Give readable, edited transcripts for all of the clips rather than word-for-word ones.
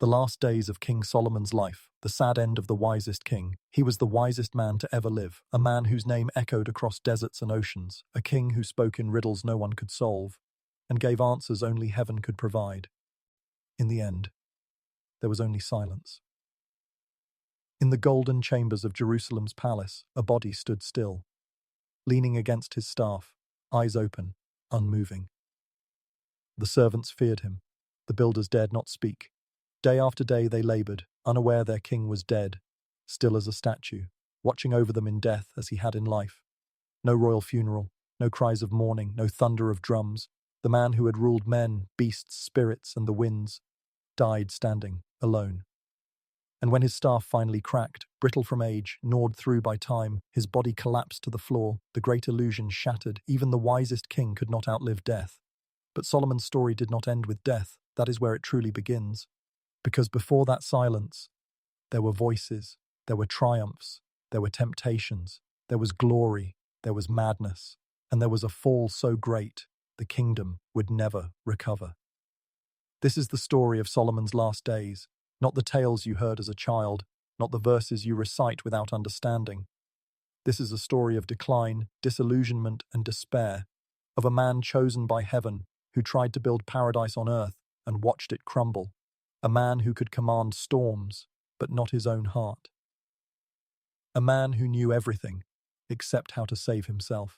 The last days of King Solomon's life, the sad end of the wisest king. He was the wisest man to ever live, a man whose name echoed across deserts and oceans, a king who spoke in riddles no one could solve, and gave answers only heaven could provide. In the end, there was only silence. In the golden chambers of Jerusalem's palace, a body stood still, leaning against his staff, eyes open, unmoving. The servants feared him. The builders dared not speak. Day after day they labored, unaware their king was dead, still as a statue, watching over them in death as he had in life. No royal funeral, no cries of mourning, no thunder of drums. The man who had ruled men, beasts, spirits, and the winds died standing, alone. And when his staff finally cracked, brittle from age, gnawed through by time, his body collapsed to the floor, the great illusion shattered. Even the wisest king could not outlive death. But Solomon's story did not end with death. That is where it truly begins. Because before that silence, there were voices, there were triumphs, there were temptations, there was glory, there was madness, and there was a fall so great, the kingdom would never recover. This is the story of Solomon's last days, not the tales you heard as a child, not the verses you recite without understanding. This is a story of decline, disillusionment, and despair, of a man chosen by heaven who tried to build paradise on earth and watched it crumble. A man who could command storms, but not his own heart. A man who knew everything, except how to save himself.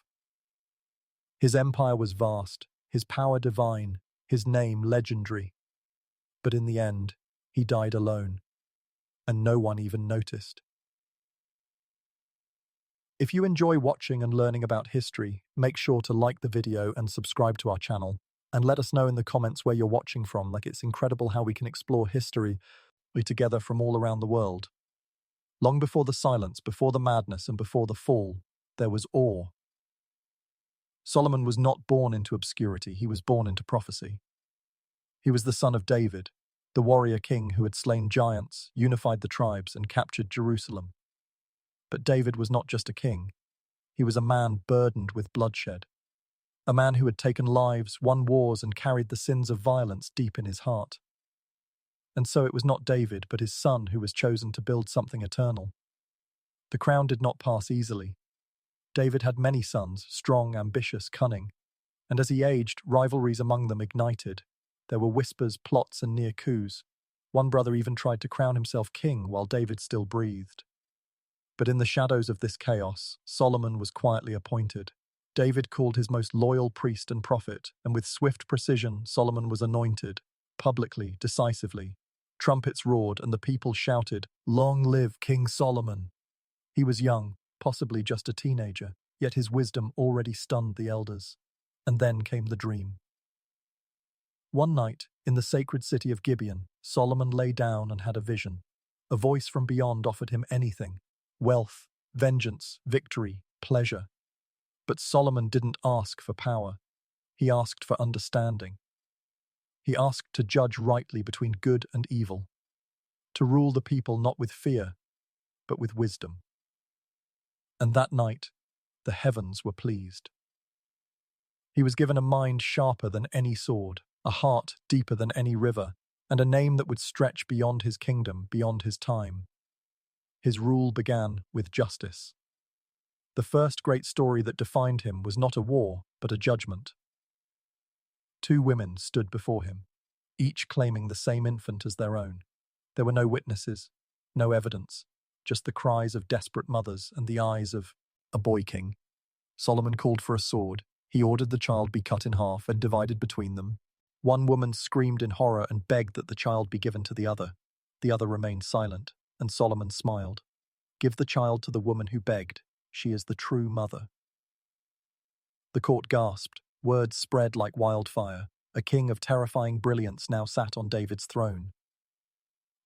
His empire was vast, his power divine, his name legendary. But in the end, he died alone, and no one even noticed. If you enjoy watching and learning about history, make sure to like the video and subscribe to our channel. And let us know in the comments where you're watching from. It's incredible how we can explore history together from all around the world. Long before the silence, before the madness, and before the fall, there was awe. Solomon was not born into obscurity, he was born into prophecy. He was the son of David, the warrior king who had slain giants, unified the tribes, and captured Jerusalem. But David was not just a king. He was a man burdened with bloodshed. A man who had taken lives, won wars, and carried the sins of violence deep in his heart. And so it was not David, but his son who was chosen to build something eternal. The crown did not pass easily. David had many sons, strong, ambitious, cunning, and as he aged, rivalries among them ignited. There were whispers, plots, and near coups. One brother even tried to crown himself king while David still breathed. But in the shadows of this chaos, Solomon was quietly appointed. David called his most loyal priest and prophet, and with swift precision, Solomon was anointed, publicly, decisively. Trumpets roared, and the people shouted, "Long live King Solomon!" He was young, possibly just a teenager, yet his wisdom already stunned the elders. And then came the dream. One night, in the sacred city of Gibeon, Solomon lay down and had a vision. A voice from beyond offered him anything: wealth, vengeance, victory, pleasure. But Solomon didn't ask for power. He asked for understanding. He asked to judge rightly between good and evil, to rule the people not with fear, but with wisdom. And that night, the heavens were pleased. He was given a mind sharper than any sword, a heart deeper than any river, and a name that would stretch beyond his kingdom, beyond his time. His rule began with justice. The first great story that defined him was not a war, but a judgment. Two women stood before him, each claiming the same infant as their own. There were no witnesses, no evidence, just the cries of desperate mothers and the eyes of a boy king. Solomon called for a sword. He ordered the child be cut in half and divided between them. One woman screamed in horror and begged that the child be given to the other. The other remained silent, and Solomon smiled. "Give the child to the woman who begged. She is the true mother." The court gasped. Words spread like wildfire. A king of terrifying brilliance now sat on David's throne.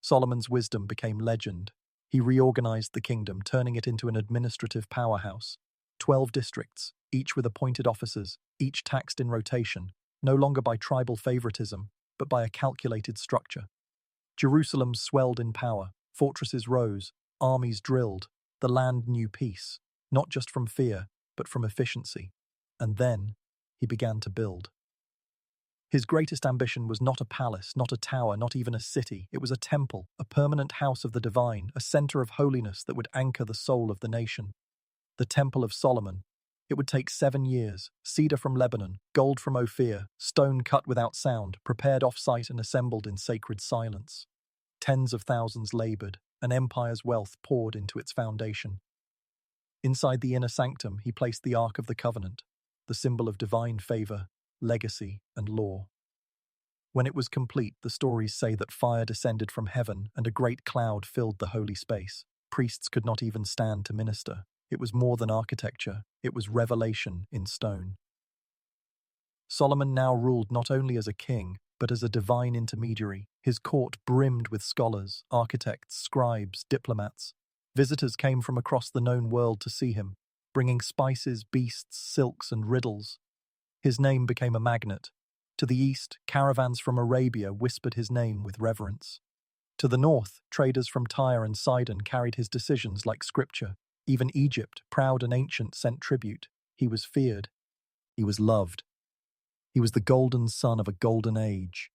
Solomon's wisdom became legend. He reorganized the kingdom, turning it into an administrative powerhouse. 12 districts, each with appointed officers, each taxed in rotation, no longer by tribal favoritism, but by a calculated structure. Jerusalem swelled in power, fortresses rose, armies drilled, the land knew peace, not just from fear, but from efficiency. And then he began to build. His greatest ambition was not a palace, not a tower, not even a city. It was a temple, a permanent house of the divine, a center of holiness that would anchor the soul of the nation. The Temple of Solomon. It would take 7 years, cedar from Lebanon, gold from Ophir, stone cut without sound, prepared off-site and assembled in sacred silence. Tens of thousands labored, an empire's wealth poured into its foundation. Inside the inner sanctum, he placed the Ark of the Covenant, the symbol of divine favor, legacy, and law. When it was complete, the stories say that fire descended from heaven and a great cloud filled the holy space. Priests could not even stand to minister. It was more than architecture, it was revelation in stone. Solomon now ruled not only as a king, but as a divine intermediary. His court brimmed with scholars, architects, scribes, diplomats. Visitors came from across the known world to see him, bringing spices, beasts, silks, and riddles. His name became a magnet. To the east, caravans from Arabia whispered his name with reverence. To the north, traders from Tyre and Sidon carried his decisions like scripture. Even Egypt, proud and ancient, sent tribute. He was feared. He was loved. He was the golden son of a golden age.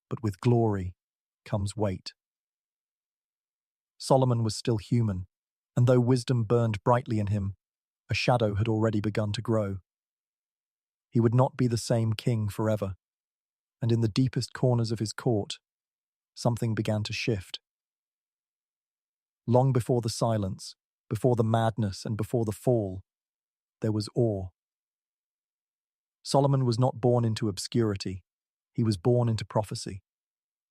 But with glory comes weight. Solomon was still human, and though wisdom burned brightly in him, a shadow had already begun to grow. He would not be the same king forever, and in the deepest corners of his court, something began to shift. Long before the silence, before the madness, and before the fall, there was awe. Solomon was not born into obscurity. He was born into prophecy.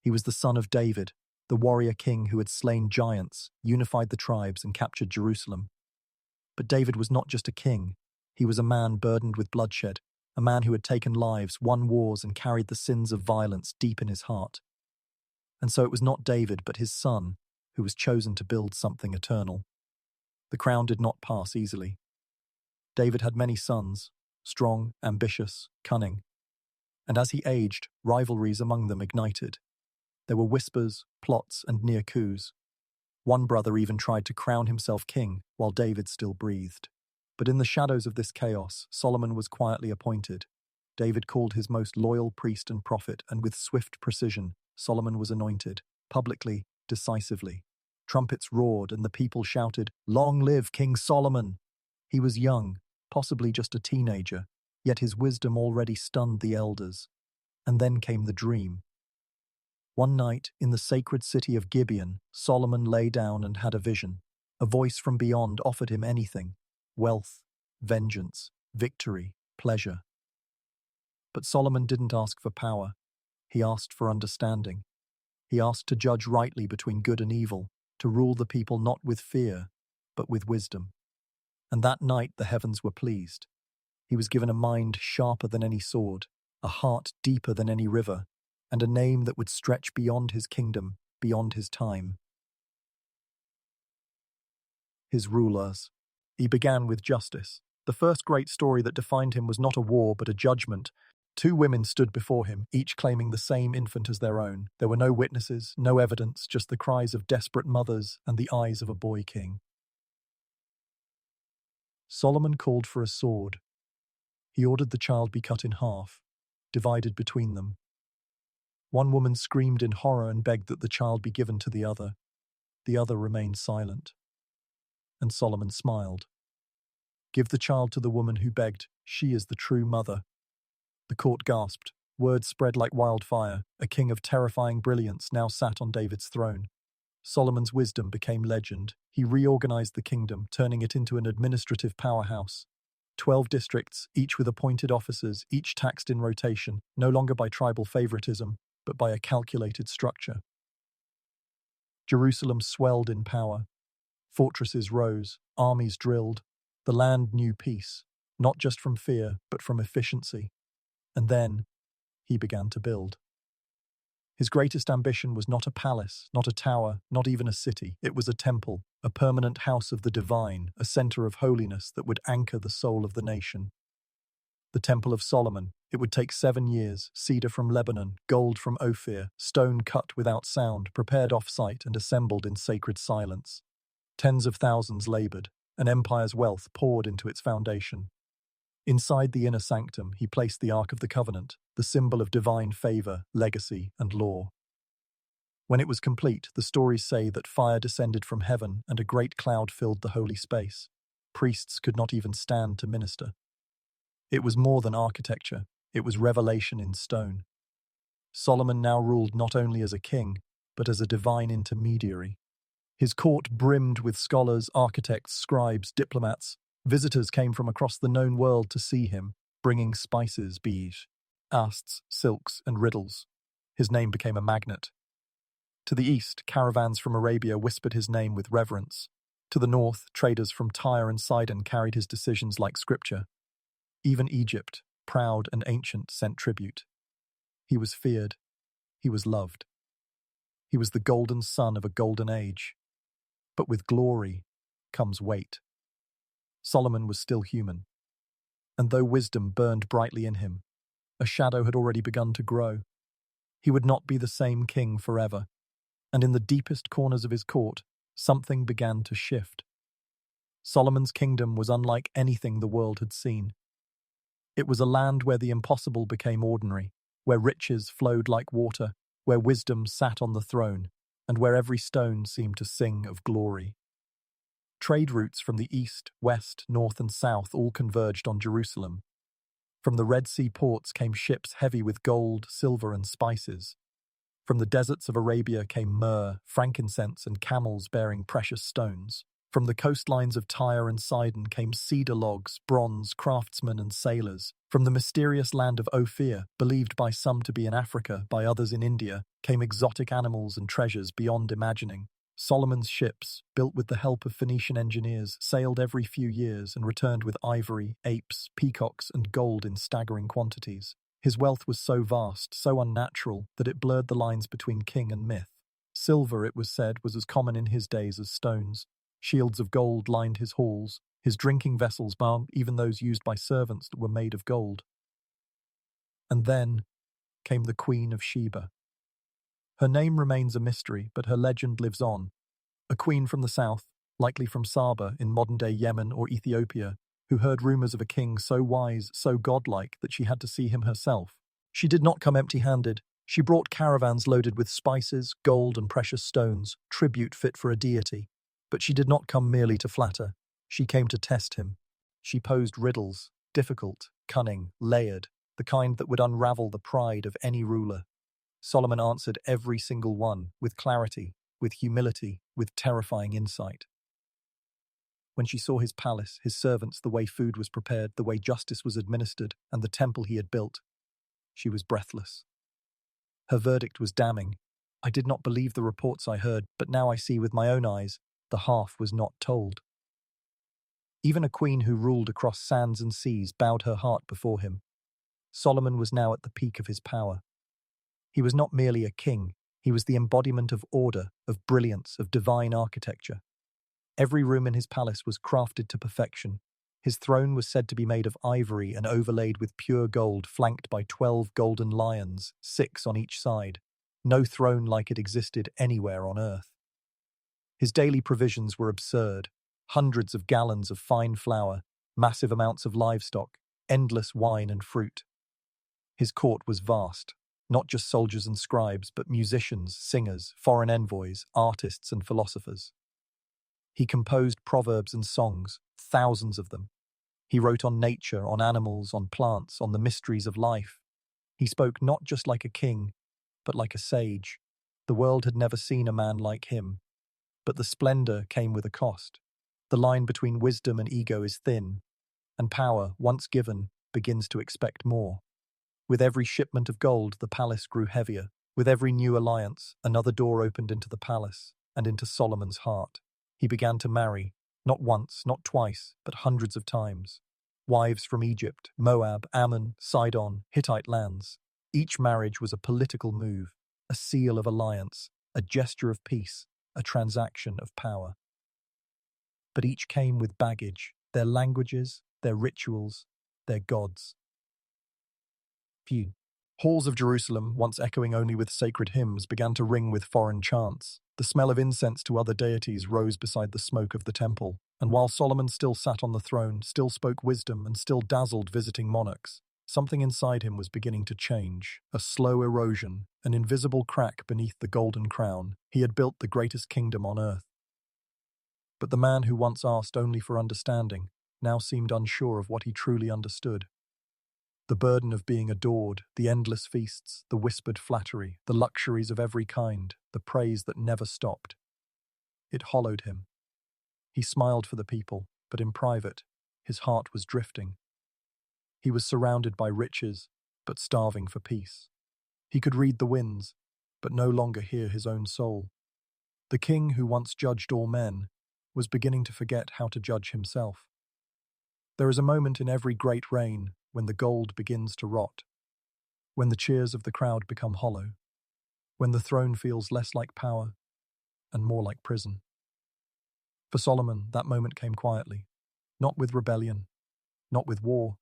He was the son of David, the warrior king who had slain giants, unified the tribes, and captured Jerusalem. But David was not just a king. He was a man burdened with bloodshed, a man who had taken lives, won wars, and carried the sins of violence deep in his heart. And so it was not David, but his son, who was chosen to build something eternal. The crown did not pass easily. David had many sons, strong, ambitious, cunning. And as he aged, rivalries among them ignited. There were whispers, plots, and near coups. One brother even tried to crown himself king while David still breathed. But in the shadows of this chaos, Solomon was quietly appointed. David called his most loyal priest and prophet, and with swift precision, Solomon was anointed, publicly, decisively. Trumpets roared, and the people shouted, "Long live King Solomon!" He was young, possibly just a teenager, yet his wisdom already stunned the elders. And then came the dream. One night, in the sacred city of Gibeon, Solomon lay down and had a vision. A voice from beyond offered him anything: wealth, vengeance, victory, pleasure. But Solomon didn't ask for power. He asked for understanding. He asked to judge rightly between good and evil, to rule the people not with fear, but with wisdom. And that night the heavens were pleased. He was given a mind sharper than any sword, a heart deeper than any river, and a name that would stretch beyond his kingdom, beyond his time. His rulers. He began with justice. The first great story that defined him was not a war, but a judgment. 2 women stood before him, each claiming the same infant as their own. There were no witnesses, no evidence, just the cries of desperate mothers and the eyes of a boy king. Solomon called for a sword. He ordered the child be cut in half, divided between them. One woman screamed in horror and begged that the child be given to the other. The other remained silent. And Solomon smiled. "Give the child to the woman who begged. She is the true mother." The court gasped. Word spread like wildfire. A king of terrifying brilliance now sat on David's throne. Solomon's wisdom became legend. He reorganized the kingdom, turning it into an administrative powerhouse. 12 districts, each with appointed officers, each taxed in rotation, no longer by tribal favoritism, but by a calculated structure. Jerusalem swelled in power. Fortresses rose, armies drilled. The land knew peace, not just from fear, but from efficiency. And then, he began to build. His greatest ambition was not a palace, not a tower, not even a city. It was a temple, a permanent house of the divine, a center of holiness that would anchor the soul of the nation. The Temple of Solomon. It would take 7 years, cedar from Lebanon, gold from Ophir, stone cut without sound, prepared off-site and assembled in sacred silence. Tens of thousands labored. An empire's wealth poured into its foundation. Inside the inner sanctum, he placed the Ark of the Covenant, the symbol of divine favor, legacy, and law. When it was complete, the stories say that fire descended from heaven and a great cloud filled the holy space. Priests could not even stand to minister. It was more than architecture, it was revelation in stone. Solomon now ruled not only as a king, but as a divine intermediary. His court brimmed with scholars, architects, scribes, diplomats. Visitors came from across the known world to see him, bringing spices, bees, asts, silks, and riddles. His name became a magnet. To the east, caravans from Arabia whispered his name with reverence. To the north, traders from Tyre and Sidon carried his decisions like scripture. Even Egypt, proud and ancient, sent tribute. He was feared. He was loved. He was the golden son of a golden age. But with glory comes weight. Solomon was still human. And though wisdom burned brightly in him, a shadow had already begun to grow. He would not be the same king forever. And in the deepest corners of his court, something began to shift. Solomon's kingdom was unlike anything the world had seen. It was a land where the impossible became ordinary, where riches flowed like water, where wisdom sat on the throne, and where every stone seemed to sing of glory. Trade routes from the east, west, north, and south all converged on Jerusalem. From the Red Sea ports came ships heavy with gold, silver, and spices. From the deserts of Arabia came myrrh, frankincense, and camels bearing precious stones. From the coastlines of Tyre and Sidon came cedar logs, bronze, craftsmen, and sailors. From the mysterious land of Ophir, believed by some to be in Africa, by others in India, came exotic animals and treasures beyond imagining. Solomon's ships, built with the help of Phoenician engineers, sailed every few years and returned with ivory, apes, peacocks, and gold in staggering quantities. His wealth was so vast, so unnatural, that it blurred the lines between king and myth. Silver, it was said, was as common in his days as stones. Shields of gold lined his halls, his drinking vessels, even those used by servants, that were made of gold. And then came the Queen of Sheba. Her name remains a mystery, but her legend lives on. A queen from the south, likely from Saba in modern-day Yemen or Ethiopia, who heard rumors of a king so wise, so godlike, that she had to see him herself. She did not come empty-handed. She brought caravans loaded with spices, gold, and precious stones, tribute fit for a deity. But she did not come merely to flatter. She came to test him. She posed riddles, difficult, cunning, layered, the kind that would unravel the pride of any ruler. Solomon answered every single one, with clarity, with humility, with terrifying insight. When she saw his palace, his servants, the way food was prepared, the way justice was administered, and the temple he had built, she was breathless. Her verdict was damning. I did not believe the reports I heard, but now I see with my own eyes, the half was not told. Even a queen who ruled across sands and seas bowed her heart before him. Solomon was now at the peak of his power. He was not merely a king, he was the embodiment of order, of brilliance, of divine architecture. Every room in his palace was crafted to perfection. His throne was said to be made of ivory and overlaid with pure gold, flanked by 12 golden lions, 6 on each side. No throne like it existed anywhere on earth. His daily provisions were absurd. Hundreds of gallons of fine flour, massive amounts of livestock, endless wine and fruit. His court was vast, not just soldiers and scribes, but musicians, singers, foreign envoys, artists and philosophers. He composed proverbs and songs, thousands of them. He wrote on nature, on animals, on plants, on the mysteries of life. He spoke not just like a king, but like a sage. The world had never seen a man like him. But the splendor came with a cost. The line between wisdom and ego is thin, and power, once given, begins to expect more. With every shipment of gold, the palace grew heavier. With every new alliance, another door opened into the palace and into Solomon's heart. He began to marry, not once, not twice, but hundreds of times. Wives from Egypt, Moab, Ammon, Sidon, Hittite lands. Each marriage was a political move, a seal of alliance, a gesture of peace, a transaction of power. But each came with baggage, their languages, their rituals, their gods. Few. Halls of Jerusalem, once echoing only with sacred hymns, began to ring with foreign chants. The smell of incense to other deities rose beside the smoke of the temple. And while Solomon still sat on the throne, still spoke wisdom, and still dazzled visiting monarchs, something inside him was beginning to change. A slow erosion, an invisible crack beneath the golden crown. He had built the greatest kingdom on earth. But the man who once asked only for understanding now seemed unsure of what he truly understood. The burden of being adored, the endless feasts, the whispered flattery, the luxuries of every kind, the praise that never stopped. It hollowed him. He smiled for the people, but in private, his heart was drifting. He was surrounded by riches, but starving for peace. He could read the winds, but no longer hear his own soul. The king who once judged all men was beginning to forget how to judge himself. There is a moment in every great reign when the gold begins to rot, when the cheers of the crowd become hollow, when the throne feels less like power and more like prison. For Solomon, that moment came quietly, not with rebellion, not with war,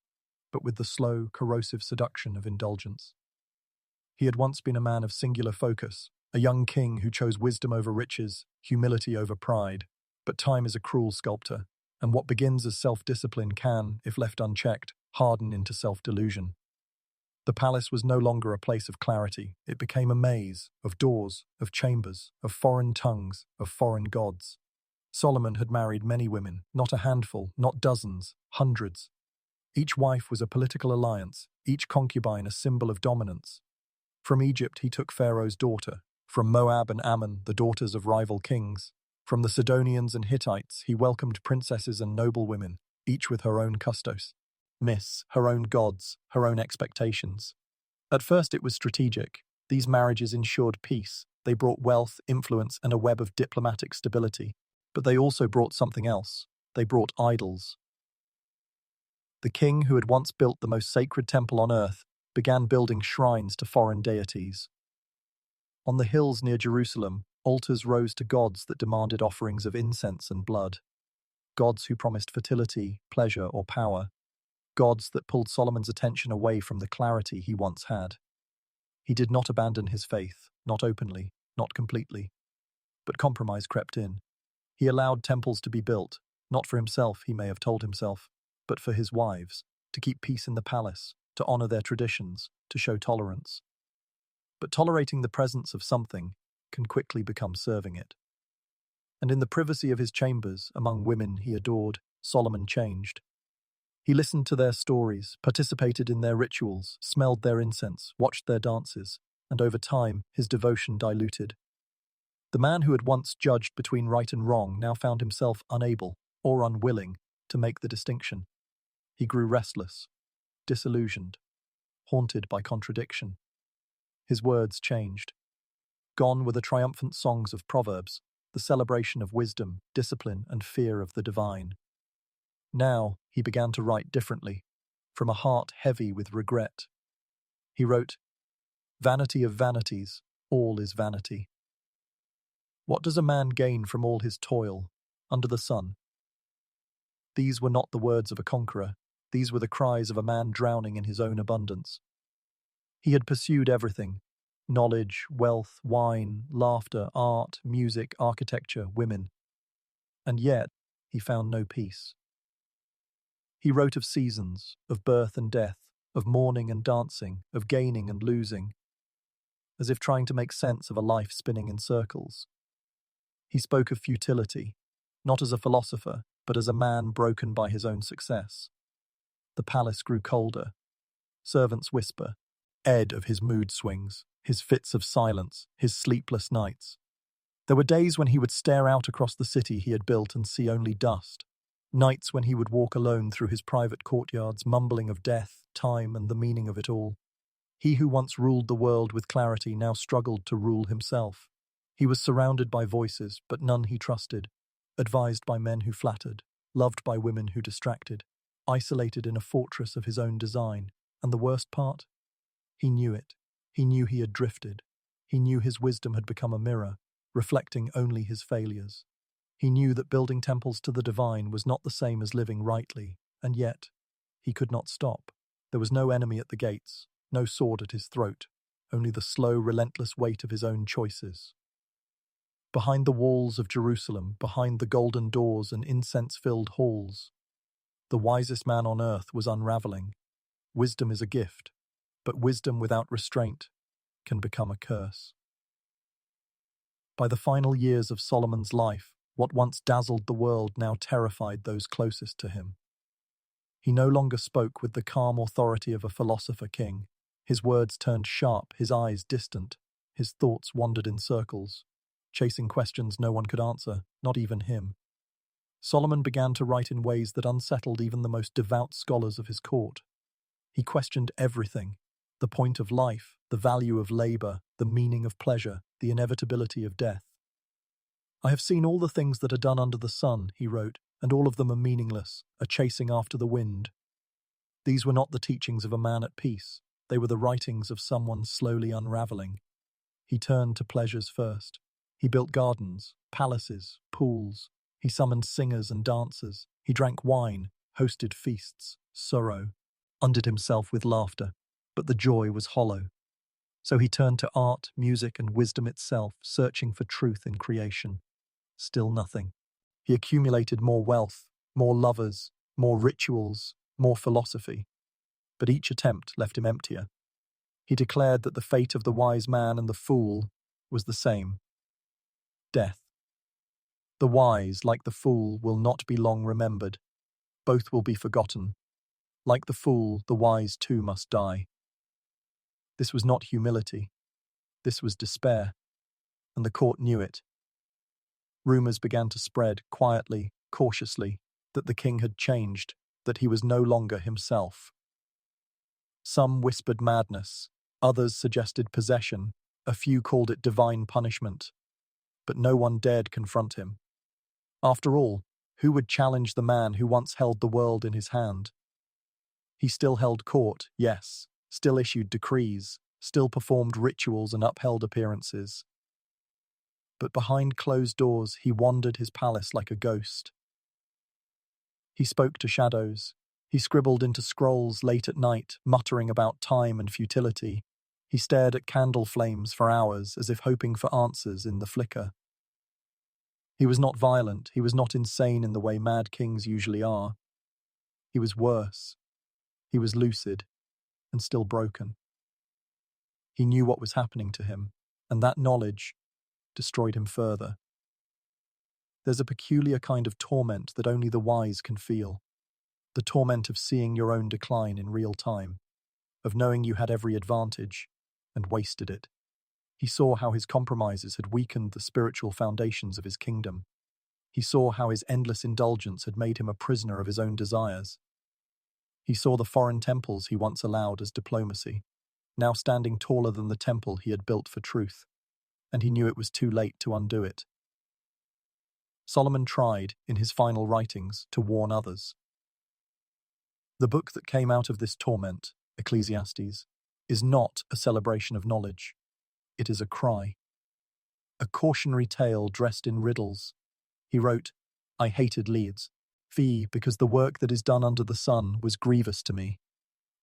but with the slow, corrosive seduction of indulgence. He had once been a man of singular focus, a young king who chose wisdom over riches, humility over pride. But time is a cruel sculptor, and what begins as self-discipline can, if left unchecked, harden into self-delusion. The palace was no longer a place of clarity. It became a maze of doors, of chambers, of foreign tongues, of foreign gods. Solomon had married many women, not a handful, not dozens, hundreds. Each wife was a political alliance, each concubine a symbol of dominance. From Egypt he took Pharaoh's daughter, from Moab and Ammon the daughters of rival kings. From the Sidonians and Hittites he welcomed princesses and noblewomen, each with her own custos, her own gods, her own expectations. At first it was strategic. These marriages ensured peace. They brought wealth, influence, and a web of diplomatic stability. But they also brought something else. They brought idols. The king who had once built the most sacred temple on earth began building shrines to foreign deities. On the hills near Jerusalem, altars rose to gods that demanded offerings of incense and blood. Gods who promised fertility, pleasure, or power. Gods that pulled Solomon's attention away from the clarity he once had. He did not abandon his faith, not openly, not completely. But compromise crept in. He allowed temples to be built, not for himself, he may have told himself, but for his wives, to keep peace in the palace, to honor their traditions, to show tolerance. But tolerating the presence of something can quickly become serving it. And in the privacy of his chambers, among women he adored, Solomon changed. He listened to their stories, participated in their rituals, smelled their incense, watched their dances, and over time his devotion diluted. The man who had once judged between right and wrong now found himself unable, or unwilling, to make the distinction. He grew restless, disillusioned, haunted by contradiction. His words changed. Gone were the triumphant songs of Proverbs, the celebration of wisdom, discipline, and fear of the divine. Now he began to write differently, from a heart heavy with regret. He wrote, "Vanity of vanities, all is vanity. What does a man gain from all his toil under the sun?" These were not the words of a conqueror. These were the cries of a man drowning in his own abundance. He had pursued everything: knowledge, wealth, wine, laughter, art, music, architecture, women. And yet he found no peace. He wrote of seasons, of birth and death, of mourning and dancing, of gaining and losing, as if trying to make sense of a life spinning in circles. He spoke of futility, not as a philosopher, but as a man broken by his own success. The palace grew colder. Servants whisper, Ed of his mood swings, his fits of silence, his sleepless nights. There were days when he would stare out across the city he had built and see only dust. Nights when he would walk alone through his private courtyards, mumbling of death, time, and the meaning of it all. He who once ruled the world with clarity now struggled to rule himself. He was surrounded by voices, but none he trusted, advised by men who flattered, loved by women who distracted, isolated in a fortress of his own design. And the worst part? He knew it. He knew he had drifted. He knew his wisdom had become a mirror, reflecting only his failures. He knew that building temples to the divine was not the same as living rightly, and yet he could not stop. There was no enemy at the gates, no sword at his throat, only the slow, relentless weight of his own choices. Behind the walls of Jerusalem, behind the golden doors and incense-filled halls, the wisest man on earth was unraveling. Wisdom is a gift, but wisdom without restraint can become a curse. By the final years of Solomon's life, what once dazzled the world now terrified those closest to him. He no longer spoke with the calm authority of a philosopher king. His words turned sharp, his eyes distant, his thoughts wandered in circles, chasing questions no one could answer, not even him. Solomon began to write in ways that unsettled even the most devout scholars of his court. He questioned everything: the point of life, the value of labor, the meaning of pleasure, the inevitability of death. "I have seen all the things that are done under the sun," he wrote, "and all of them are meaningless, a chasing after the wind." These were not the teachings of a man at peace. They were the writings of someone slowly unraveling. He turned to pleasures first. He built gardens, palaces, pools. He summoned singers and dancers. He drank wine, hosted feasts, undid himself with laughter. But the joy was hollow. So he turned to art, music, and wisdom itself, searching for truth in creation. Still nothing. He accumulated more wealth, more lovers, more rituals, more philosophy. But each attempt left him emptier. He declared that the fate of the wise man and the fool was the same: death. The wise, like the fool, will not be long remembered. Both will be forgotten. Like the fool, the wise too must die. This was not humility. This was despair. And the court knew it. Rumors began to spread, quietly, cautiously, that the king had changed, that he was no longer himself. Some whispered madness, others suggested possession, a few called it divine punishment. But no one dared confront him. After all, who would challenge the man who once held the world in his hand? He still held court, yes, still issued decrees, still performed rituals and upheld appearances. But behind closed doors, he wandered his palace like a ghost. He spoke to shadows. He scribbled into scrolls late at night, muttering about time and futility. He stared at candle flames for hours, as if hoping for answers in the flicker. He was not violent. He was not insane in the way mad kings usually are. He was worse. He was lucid, and still broken. He knew what was happening to him, and that knowledge destroyed him further. There's a peculiar kind of torment that only the wise can feel. The torment of seeing your own decline in real time, of knowing you had every advantage and wasted it. He saw how his compromises had weakened the spiritual foundations of his kingdom. He saw how his endless indulgence had made him a prisoner of his own desires. He saw the foreign temples he once allowed as diplomacy, now standing taller than the temple he had built for truth, and he knew it was too late to undo it. Solomon tried, in his final writings, to warn others. The book that came out of this torment, Ecclesiastes, is not a celebration of knowledge. It is a cry. A cautionary tale dressed in riddles. He wrote, "I hated Leeds, because the work that is done under the sun was grievous to me.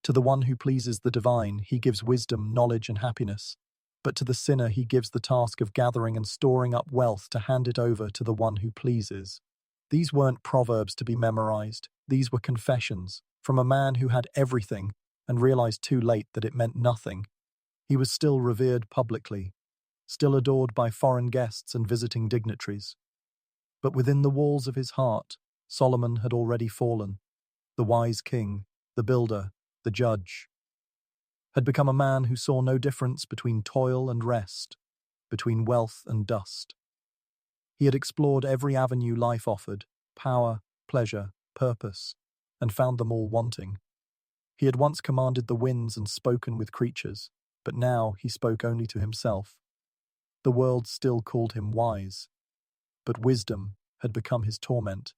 To the one who pleases the divine, he gives wisdom, knowledge, and happiness. But to the sinner he gives the task of gathering and storing up wealth to hand it over to the one who pleases." These weren't proverbs to be memorized. These were confessions from a man who had everything and realized too late that it meant nothing. He was still revered publicly, still adored by foreign guests and visiting dignitaries. But within the walls of his heart, Solomon had already fallen. The wise king, the builder, the judge, had become a man who saw no difference between toil and rest, between wealth and dust. He had explored every avenue life offered: power, pleasure, purpose, and found them all wanting. He had once commanded the winds and spoken with creatures, but now he spoke only to himself. The world still called him wise, but wisdom had become his torment,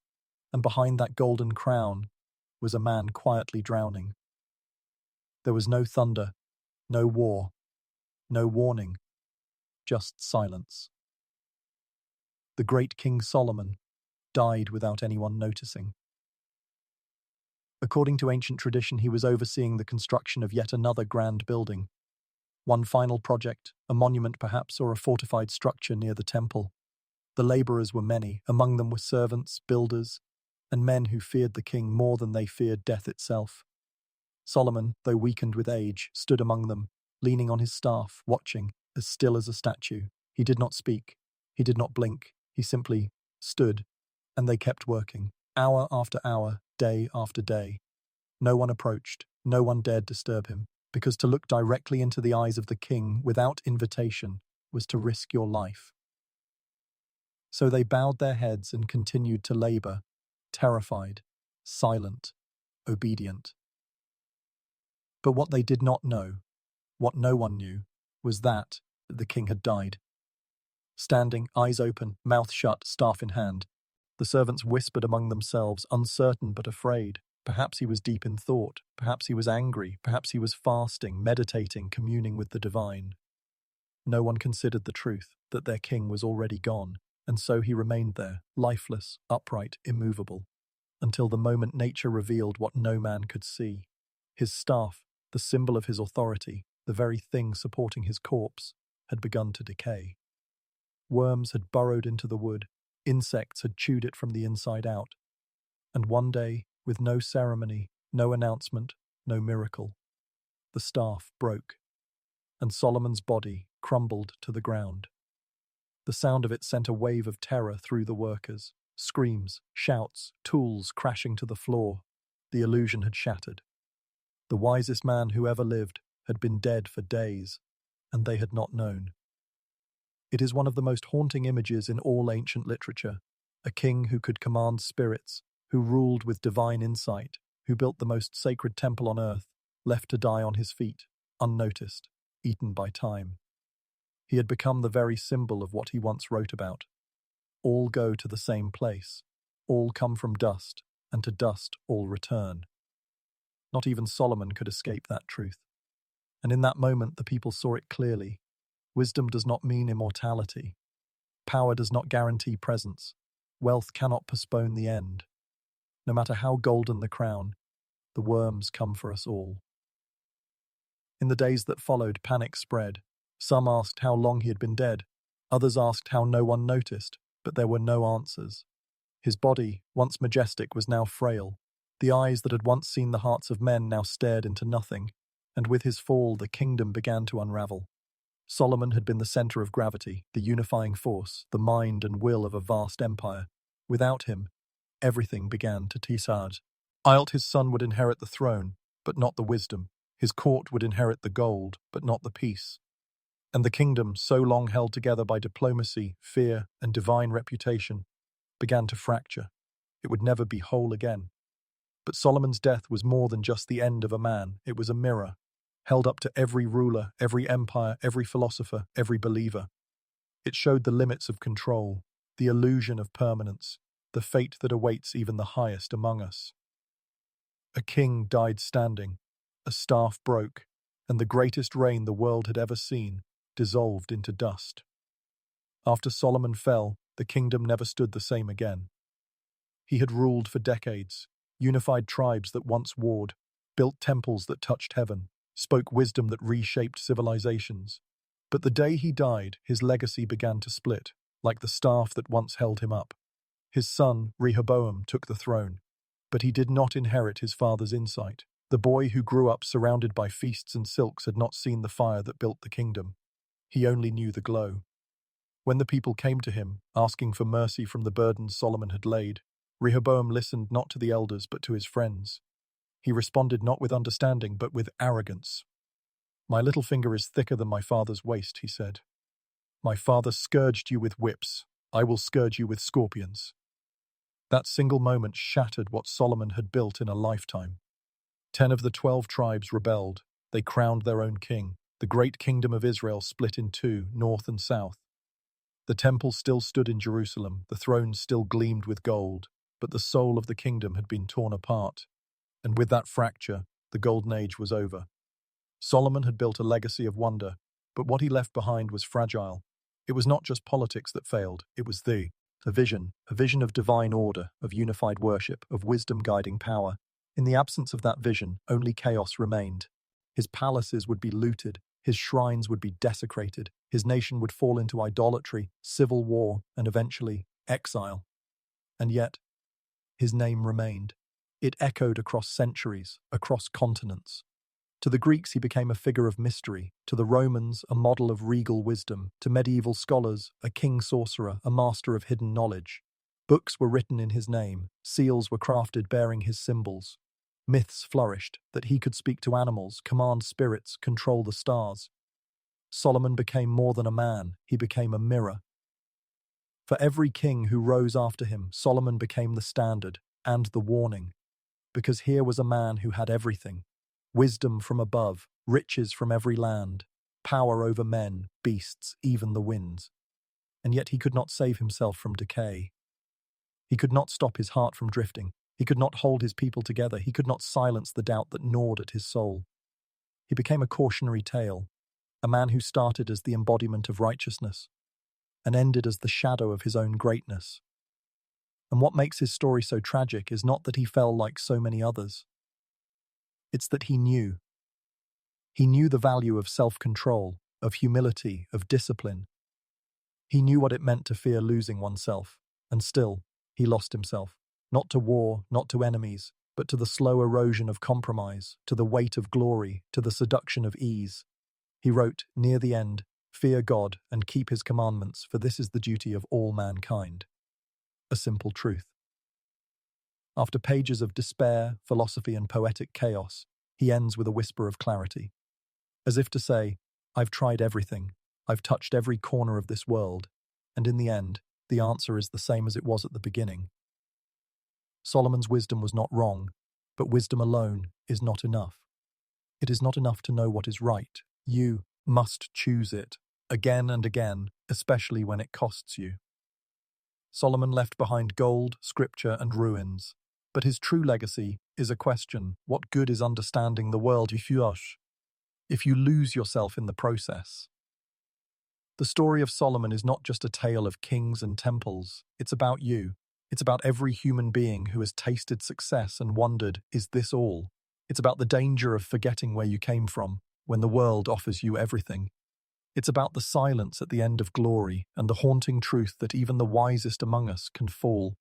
and behind that golden crown was a man quietly drowning. There was no thunder, no war, no warning, just silence. The great King Solomon died without anyone noticing. According to ancient tradition, he was overseeing the construction of yet another grand building. One final project, a monument perhaps, or a fortified structure near the temple. The laborers were many, among them were servants, builders, and men who feared the king more than they feared death itself. Solomon, though weakened with age, stood among them, leaning on his staff, watching, as still as a statue. He did not speak. He did not blink. He simply stood, and they kept working, hour after hour, day after day. No one approached. No one dared disturb him, because to look directly into the eyes of the king without invitation was to risk your life. So they bowed their heads and continued to labor, terrified, silent, obedient. But what they did not know, what no one knew, was that the king had died. Standing, eyes open, mouth shut, staff in hand, the servants whispered among themselves, uncertain but afraid. Perhaps he was deep in thought, perhaps he was angry, perhaps he was fasting, meditating, communing with the divine. No one considered the truth, that their king was already gone, and so he remained there, lifeless, upright, immovable, until the moment nature revealed what no man could see. His staff, the symbol of his authority, the very thing supporting his corpse, had begun to decay. Worms had burrowed into the wood, insects had chewed it from the inside out, and one day, with no ceremony, no announcement, no miracle, the staff broke, and Solomon's body crumbled to the ground. The sound of it sent a wave of terror through the workers. Screams, shouts, tools crashing to the floor. The illusion had shattered. The wisest man who ever lived had been dead for days, and they had not known. It is one of the most haunting images in all ancient literature, a king who could command spirits, who ruled with divine insight, who built the most sacred temple on earth, left to die on his feet, unnoticed, eaten by time. He had become the very symbol of what he once wrote about. All go to the same place, all come from dust, and to dust all return. Not even Solomon could escape that truth. And in that moment the people saw it clearly. Wisdom does not mean immortality. Power does not guarantee presence. Wealth cannot postpone the end. No matter how golden the crown, the worms come for us all. In the days that followed, panic spread. Some asked how long he had been dead. Others asked how no one noticed, but there were no answers. His body, once majestic, was now frail. The eyes that had once seen the hearts of men now stared into nothing, and with his fall the kingdom began to unravel. Solomon had been the center of gravity, the unifying force, the mind and will of a vast empire. Without him, everything began to tisard. His son would inherit the throne, but not the wisdom. His court would inherit the gold, but not the peace. And the kingdom, so long held together by diplomacy, fear, and divine reputation, began to fracture. It would never be whole again. But Solomon's death was more than just the end of a man. It was a mirror, held up to every ruler, every empire, every philosopher, every believer. It showed the limits of control, the illusion of permanence, the fate that awaits even the highest among us. A king died standing, a staff broke, and the greatest reign the world had ever seen dissolved into dust. After Solomon fell, the kingdom never stood the same again. He had ruled for decades, unified tribes that once warred, built temples that touched heaven, spoke wisdom that reshaped civilizations. But the day he died, his legacy began to split, like the staff that once held him up. His son, Rehoboam, took the throne, but he did not inherit his father's insight. The boy who grew up surrounded by feasts and silks had not seen the fire that built the kingdom. He only knew the glow. When the people came to him, asking for mercy from the burdens Solomon had laid, Rehoboam listened not to the elders but to his friends. He responded not with understanding but with arrogance. "My little finger is thicker than my father's waist," he said. "My father scourged you with whips. I will scourge you with scorpions." That single moment shattered what Solomon had built in a lifetime. 10 of the 12 tribes rebelled. They crowned their own king. The great kingdom of Israel split in two, north and south. The temple still stood in Jerusalem, the throne still gleamed with gold, but the soul of the kingdom had been torn apart. And with that fracture, the golden age was over. Solomon had built a legacy of wonder, but what he left behind was fragile. It was not just politics that failed, it was a vision of divine order, of unified worship, of wisdom guiding power. In the absence of that vision, only chaos remained. His palaces would be looted, his shrines would be desecrated, His nation would fall into idolatry, civil war, and eventually exile. And yet, his name remained. It echoed across centuries, across continents. To the Greeks, he became a figure of mystery. To the Romans, a model of regal wisdom. To medieval scholars, a king sorcerer, a master of hidden knowledge. Books were written in his name. Seals were crafted bearing his symbols. Myths flourished that he could speak to animals, command spirits, control the stars. Solomon became more than a man. He became a mirror. For every king who rose after him, Solomon became the standard and the warning. Because here was a man who had everything. Wisdom from above, riches from every land, power over men, beasts, even the winds. And yet he could not save himself from decay. He could not stop his heart from drifting. He could not hold his people together. He could not silence the doubt that gnawed at his soul. He became a cautionary tale, a man who started as the embodiment of righteousness and ended as the shadow of his own greatness. And what makes his story so tragic is not that he fell like so many others. It's that he knew. He knew the value of self-control, of humility, of discipline. He knew what it meant to fear losing oneself, and still, he lost himself. Not to war, not to enemies, but to the slow erosion of compromise, to the weight of glory, to the seduction of ease. He wrote, near the end, "Fear God and keep his commandments, for this is the duty of all mankind." A simple truth. After pages of despair, philosophy, and poetic chaos, he ends with a whisper of clarity. As if to say, I've tried everything, I've touched every corner of this world, and in the end, the answer is the same as it was at the beginning. Solomon's wisdom was not wrong, but wisdom alone is not enough. It is not enough to know what is right. You must choose it, again and again, especially when it costs you. Solomon left behind gold, scripture, and ruins. But his true legacy is a question: what good is understanding the world if you lose yourself in the process? The story of Solomon is not just a tale of kings and temples. It's about you. It's about every human being who has tasted success and wondered, is this all? It's about the danger of forgetting where you came from when the world offers you everything. It's about the silence at the end of glory and the haunting truth that even the wisest among us can fall